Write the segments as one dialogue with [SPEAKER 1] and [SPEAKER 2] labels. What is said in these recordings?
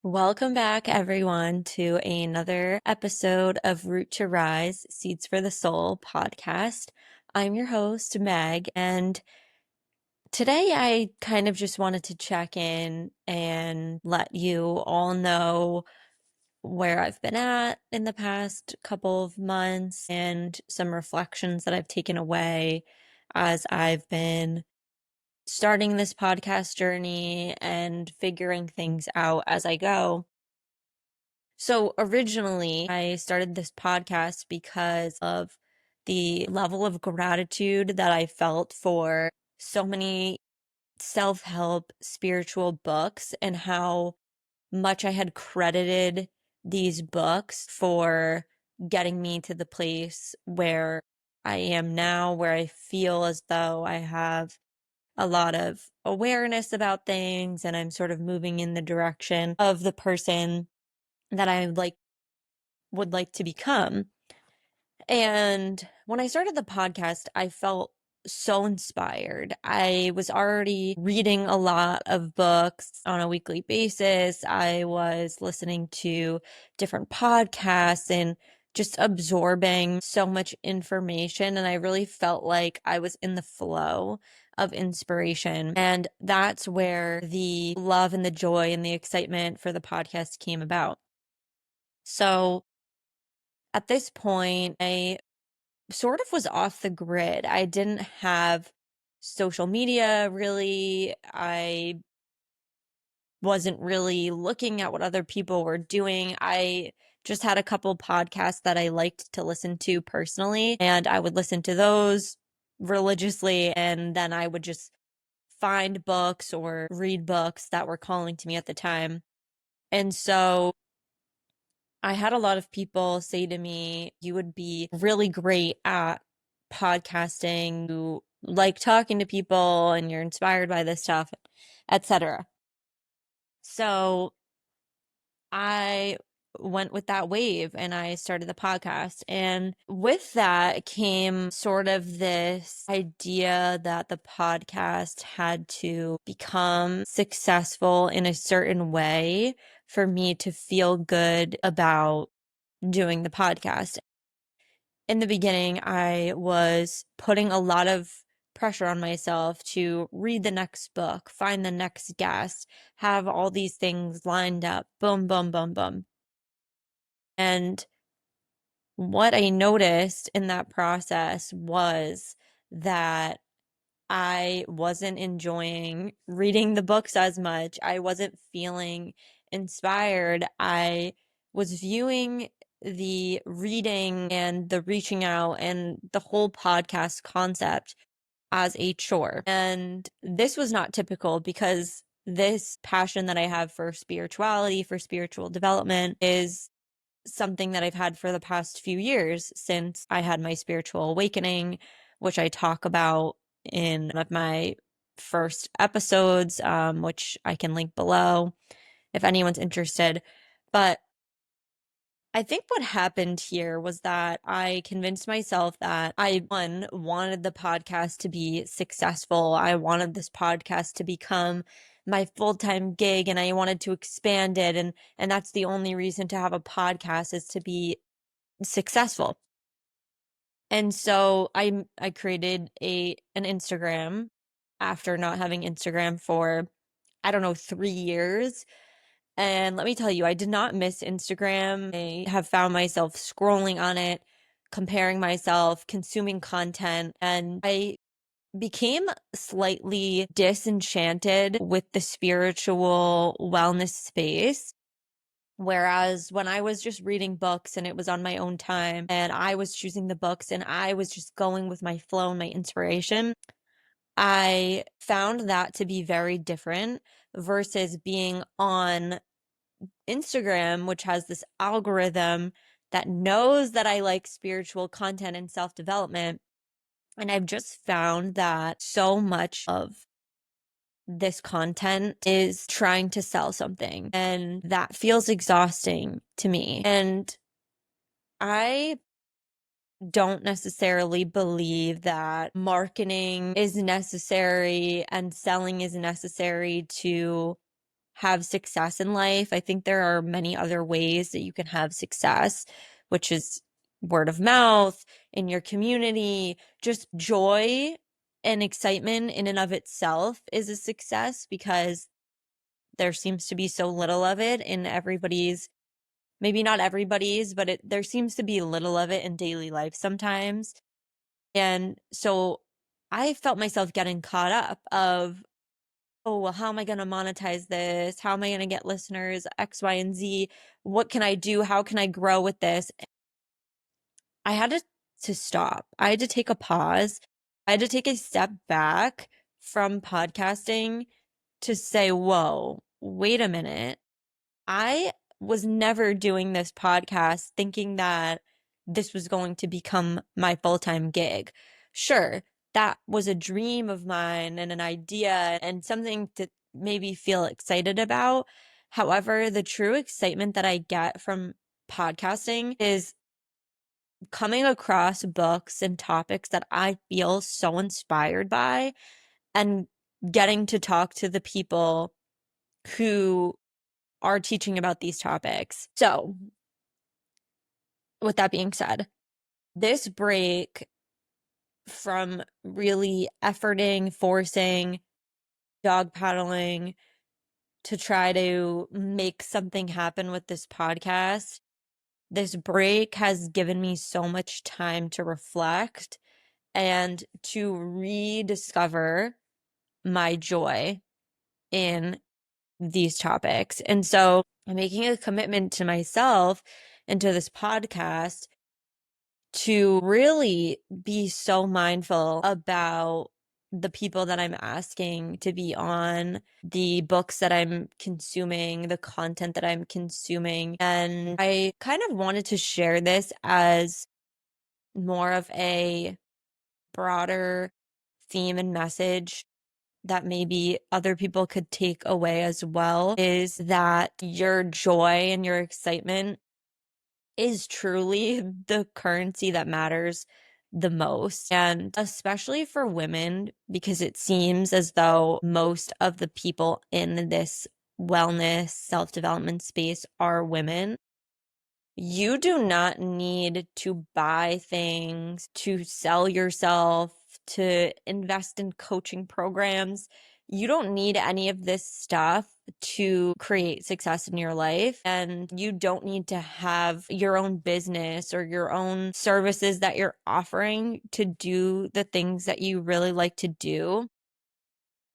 [SPEAKER 1] Welcome back, everyone, to another episode of Root to Rise Seeds for the Soul podcast. I'm your host, Meg, and today I kind of just wanted to check in and let you all know where I've been at in the past couple of months and some reflections that I've taken away as I've been starting this podcast journey and figuring things out as I go. So originally, I started this podcast because of the level of gratitude that I felt for so many self-help spiritual books and how much I had credited these books for getting me to the place where I am now, where I feel as though I have a lot of awareness about things and I'm sort of moving in the direction of the person that I would like to become. And when I started the podcast, I felt so inspired. I was already reading a lot of books on a weekly basis. I was listening to different podcasts and just absorbing so much information. And I really felt like I was in the flow of inspiration. And that's where the love and the joy and the excitement for the podcast came about. So at this point, I sort of was off the grid. I didn't have social media really. I wasn't really looking at what other people were doing. I just had a couple podcasts that I liked to listen to personally, and I would listen to those religiously, and then I would just find books or read books that were calling to me at the time. And so I had a lot of people say to me, you would be really great at podcasting. You like talking to people and you're inspired by this stuff, etc. So I went with that wave and I started the podcast. And with that came sort of this idea that the podcast had to become successful in a certain way for me to feel good about doing the podcast. In the beginning, I was putting a lot of pressure on myself to read the next book, find the next guest, have all these things lined up, boom, boom, boom, boom. And what I noticed in that process was that I wasn't enjoying reading the books as much. I wasn't feeling inspired. I was viewing the reading and the reaching out and the whole podcast concept as a chore. And this was not typical because this passion that I have for spirituality, for spiritual development, is something that I've had for the past few years since I had my spiritual awakening, which I talk about in one of my first episodes, which I can link below if anyone's interested. But I think what happened here was that I convinced myself that I, one, wanted the podcast to be successful. I wanted this podcast to become my full-time gig and I wanted to expand it. And that's the only reason to have a podcast is to be successful. And so I created an Instagram after not having Instagram for, I don't know, 3 years. And let me tell you, I did not miss Instagram. I have found myself scrolling on it, comparing myself, consuming content, and I became slightly disenchanted with the spiritual wellness space. Whereas when I was just reading books and it was on my own time and I was choosing the books and I was just going with my flow and my inspiration, I found that to be very different versus being on Instagram, which has this algorithm that knows that I like spiritual content and self-development. And I've just found that so much of this content is trying to sell something, and that feels exhausting to me. And I don't necessarily believe that marketing is necessary and selling is necessary to have success in life. I think there are many other ways that you can have success, which is word of mouth, in your community. Just joy and excitement in and of itself is a success because there seems to be so little of it in everybody's, maybe not everybody's, but there seems to be little of it in daily life sometimes. And so I felt myself getting caught up of, oh, well, how am I going to monetize this? How am I going to get listeners? X, Y, and Z. What can I do? How can I grow with this? I had to stop. I had to take a pause. I had to take a step back from podcasting to say, whoa, wait a minute. I was never doing this podcast thinking that this was going to become my full-time gig. Sure, that was a dream of mine and an idea and something to maybe feel excited about. However, the true excitement that I get from podcasting is coming across books and topics that I feel so inspired by and getting to talk to the people who are teaching about these topics. So, with that being said, this break from really efforting, forcing, dog paddling to try to make something happen with this podcast, this break has given me so much time to reflect and to rediscover my joy in these topics. And so I'm making a commitment to myself and to this podcast to really be so mindful about the people that I'm asking to be on, the books that I'm consuming, the content that I'm consuming. And I kind of wanted to share this as more of a broader theme and message that maybe other people could take away as well, is that your joy and your excitement is truly the currency that matters the most. And especially for women, because it seems as though most of the people in this wellness, self-development space are women. You do not need to buy things, to sell yourself, to invest in coaching programs. You don't need any of this stuff to create success in your life. And you don't need to have your own business or your own services that you're offering to do the things that you really like to do.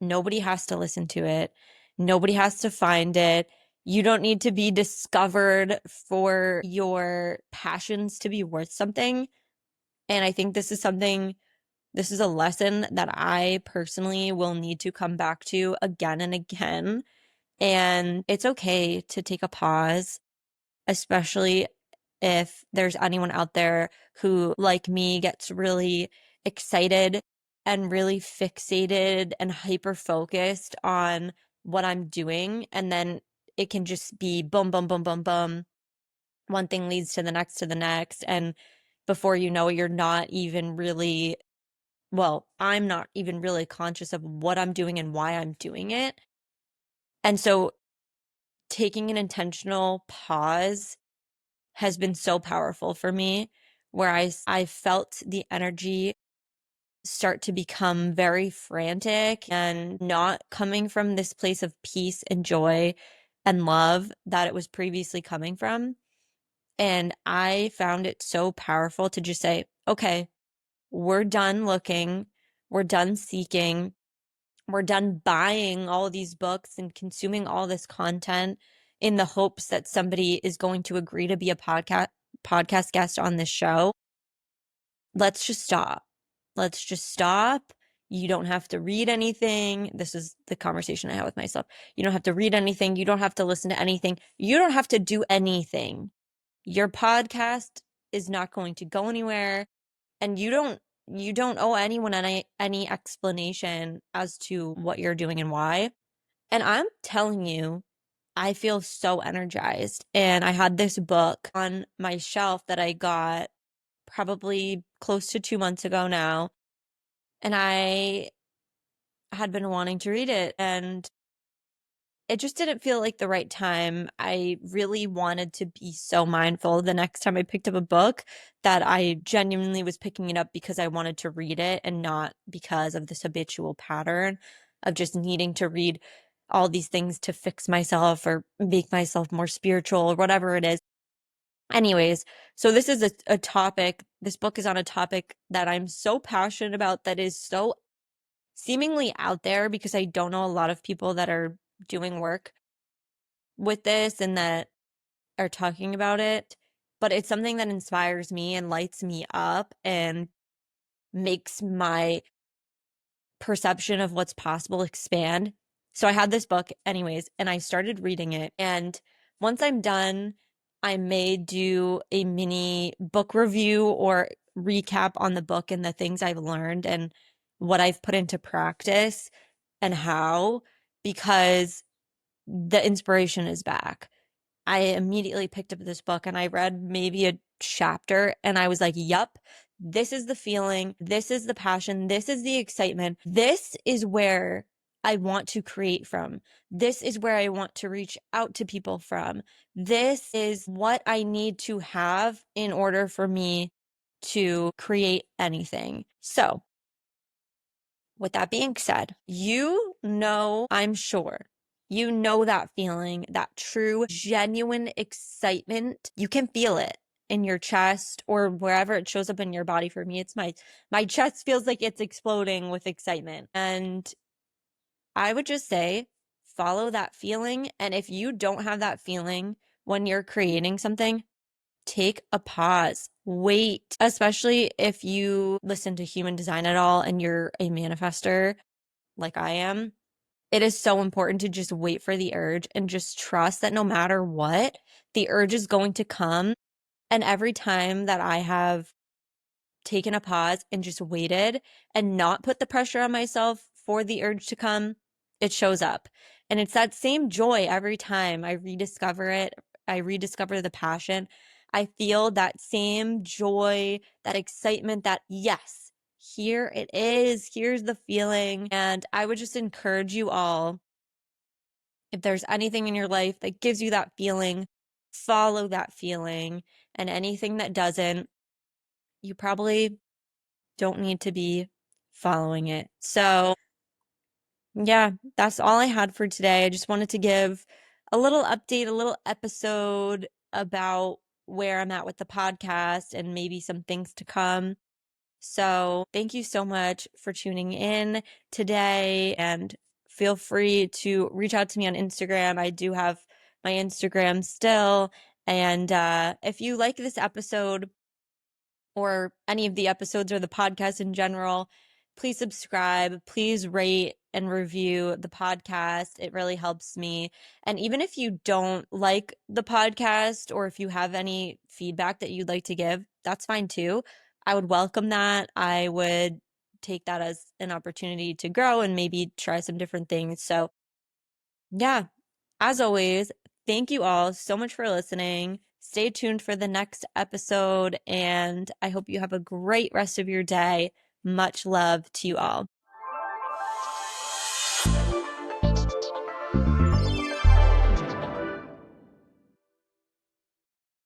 [SPEAKER 1] Nobody has to listen to it. Nobody has to find it. You don't need to be discovered for your passions to be worth something. And I think this is a lesson that I personally will need to come back to again and again. And it's okay to take a pause, especially if there's anyone out there who, like me, gets really excited and really fixated and hyper focused on what I'm doing. And then it can just be boom, boom, boom, boom, boom. One thing leads to the next, to the next. And before you know it, you're not even really, well, I'm not even really conscious of what I'm doing and why I'm doing it. And so taking an intentional pause has been so powerful for me, where I felt the energy start to become very frantic and not coming from this place of peace and joy and love that it was previously coming from. And I found it so powerful to just say, okay, we're done looking, we're done seeking, we're done buying all these books and consuming all this content in the hopes that somebody is going to agree to be a podcast guest on this show. Let's just stop. Let's just stop. You don't have to read anything. This is the conversation I had with myself. You don't have to read anything. You don't have to listen to anything. You don't have to do anything. Your podcast is not going to go anywhere, and you don't owe anyone any explanation as to what you're doing and why. And I'm telling you, I feel so energized. And I had this book on my shelf that I got probably close to 2 months ago now. And I had been wanting to read it. And it just didn't feel like the right time. I really wanted to be so mindful the next time I picked up a book that I genuinely was picking it up because I wanted to read it and not because of this habitual pattern of just needing to read all these things to fix myself or make myself more spiritual or whatever it is. Anyways, so this is a topic, this book is on a topic that I'm so passionate about that is so seemingly out there because I don't know a lot of people that are doing work with this and that are talking about it, but it's something that inspires me and lights me up and makes my perception of what's possible expand. So I had this book anyways, and I started reading it. And once I'm done, I may do a mini book review or recap on the book and the things I've learned and what I've put into practice and how, because the inspiration is back. I immediately picked up this book and I read maybe a chapter and I was like, yup, this is the feeling. This is the passion. This is the excitement. This is where I want to create from. This is where I want to reach out to people from. This is what I need to have in order for me to create anything. So, with that being said, I'm sure you know that feeling, that true, genuine excitement. You can feel it in your chest or wherever it shows up in your body. For me, it's my chest feels like it's exploding with excitement. And I would just say follow that feeling. And if you don't have that feeling when you're creating something, take a pause. Wait, especially if you listen to human design at all and you're a manifester like I am. It is so important to just wait for the urge and just trust that no matter what, the urge is going to come. And every time that I have taken a pause and just waited and not put the pressure on myself for the urge to come, it shows up. And it's that same joy every time I rediscover it. I rediscover the passion. I feel that same joy, that excitement, that yes, here it is. Here's the feeling. And I would just encourage you all, if there's anything in your life that gives you that feeling, follow that feeling. And anything that doesn't, you probably don't need to be following it. So, yeah, that's all I had for today. I just wanted to give a little update, a little episode about where I'm at with the podcast and maybe some things to come. So, thank you so much for tuning in today and feel free to reach out to me on Instagram. I do have my Instagram still. And if you like this episode, or any of the episodes or the podcast in general, please subscribe, please rate and review the podcast. It really helps me. And even if you don't like the podcast or if you have any feedback that you'd like to give, that's fine too. I would welcome that. I would take that as an opportunity to grow and maybe try some different things. So, yeah, as always, thank you all so much for listening. Stay tuned for the next episode, and I hope you have a great rest of your day. Much love to you all.